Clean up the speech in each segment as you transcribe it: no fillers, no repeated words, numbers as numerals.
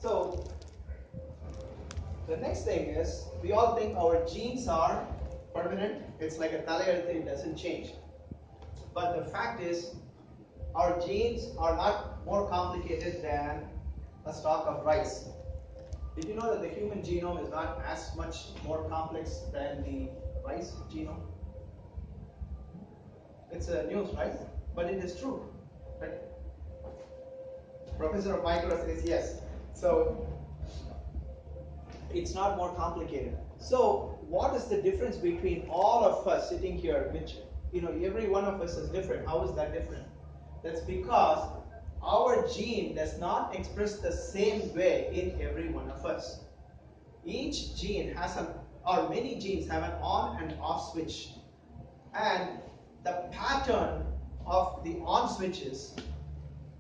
So the next thing is, we all think our genes are permanent. It's like a thalayarthu, it doesn't change. But the fact is, our genes are not more complicated than a stalk of rice. Did you know that the human genome is not as much more complex than the rice genome? It's a news, right? But it is true. Right? Professor of Micro says yes. So it's not more complicated. So what is the difference between all of us sitting here, which every one of us is different? How is that different? That's because our gene does not express the same way in every one of us. Each gene has or many genes have an on and off switch, and the pattern of the on switches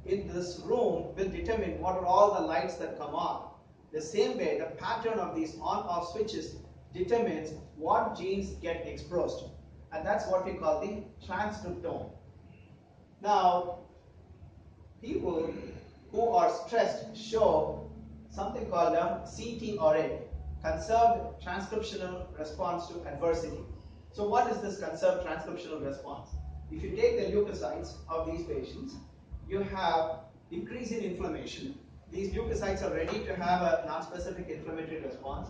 in this room will determine what are all the lights that come on. The same way, the pattern of these on-off switches determines what genes get expressed, and that's what we call the transcriptome. Now, people who are stressed show something called a CTRA, conserved transcriptional response to adversity. So what is this conserved transcriptional response? If you take the leukocytes of these patients, you have increase in inflammation. These leukocytes are ready to have a non-specific inflammatory response,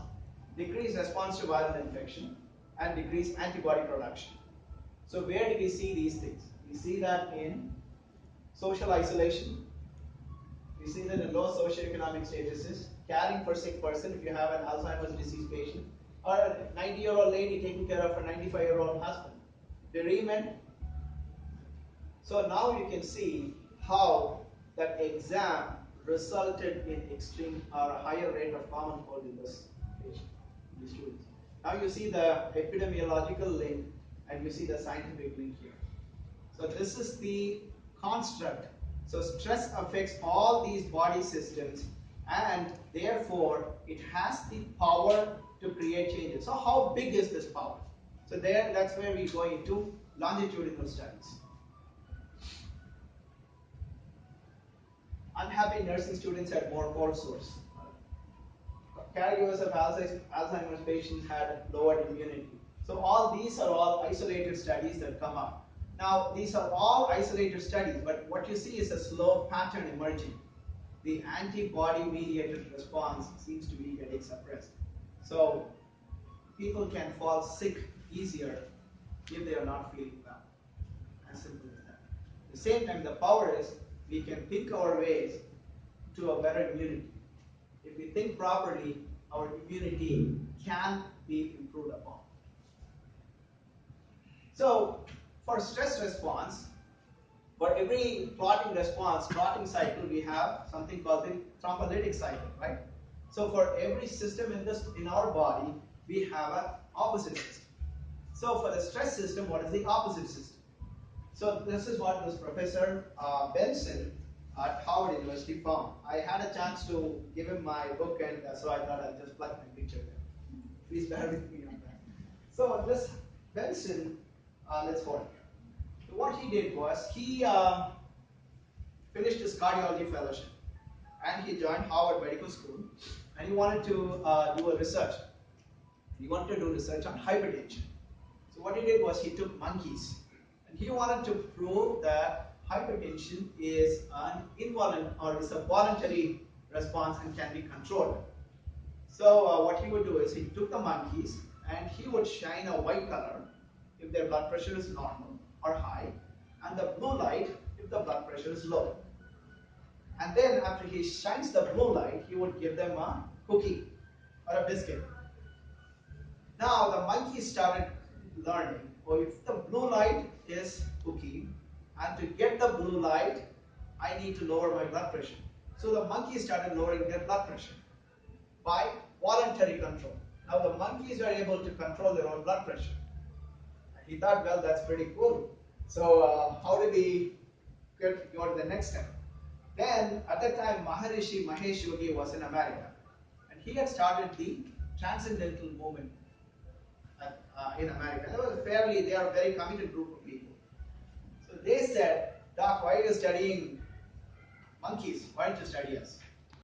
decreased response to viral infection, and decreased antibody production. So where do we see these things? We see that in social isolation. We see that in low socioeconomic statuses, caring for sick person if you have an Alzheimer's disease patient, or a 90-year-old lady taking care of her 95-year-old husband. Bereavement. So now you can see how that exam resulted in extreme or a higher rate of common cold in this patient, in these students. Now you see the epidemiological link and you see the scientific link here. So this is the construct. So stress affects all these body systems, and therefore it has the power to create changes. So how big is this power? So that's where we go into longitudinal studies. Unhappy nursing students had more cold sores. Caregivers of Alzheimer's patients had lowered immunity. So these are all isolated studies that come up. Now, these are all isolated studies, but what you see is a slow pattern emerging. The antibody-mediated response seems to be getting suppressed. So, people can fall sick easier if they are not feeling well. As simple as that. At the same time, the power is we can think our ways to a better immunity. If we think properly, our immunity can be improved upon. So, for stress response, for every clotting response, clotting cycle, we have something called the thrombolytic cycle, right? So, for every system in our body, we have an opposite system. So, for the stress system, what is the opposite system? So, this is what this Professor Benson at Harvard University found. I had a chance to give him my book, and so I thought I'd just plug my picture there. Please bear with me on that. So, this Benson, let's hold it. What he did was he finished his cardiology fellowship and he joined Harvard Medical School, and he wanted to do a research. He wanted to do research on hypertension. So what he did was he took monkeys and he wanted to prove that hypertension is an involuntary or is a voluntary response and can be controlled. So what he would do is he took the monkeys and he would shine a white color if their blood pressure is normal or high, and the blue light if the blood pressure is low. And then after he shines the blue light, he would give them a cookie or a biscuit. Now the monkeys started learning, oh, if the blue light is cookie, and to get the blue light, I need to lower my blood pressure. So the monkeys started lowering their blood pressure by voluntary control. Now the monkeys are able to control their own blood pressure. He thought, well, that's pretty cool. So how did he go to the next step? Then at that time, Maharishi Mahesh Yogi was in America, and he had started the transcendental movement in America. They are a very committed group of people. So they said, Doc, why are you studying monkeys? Why don't you study us?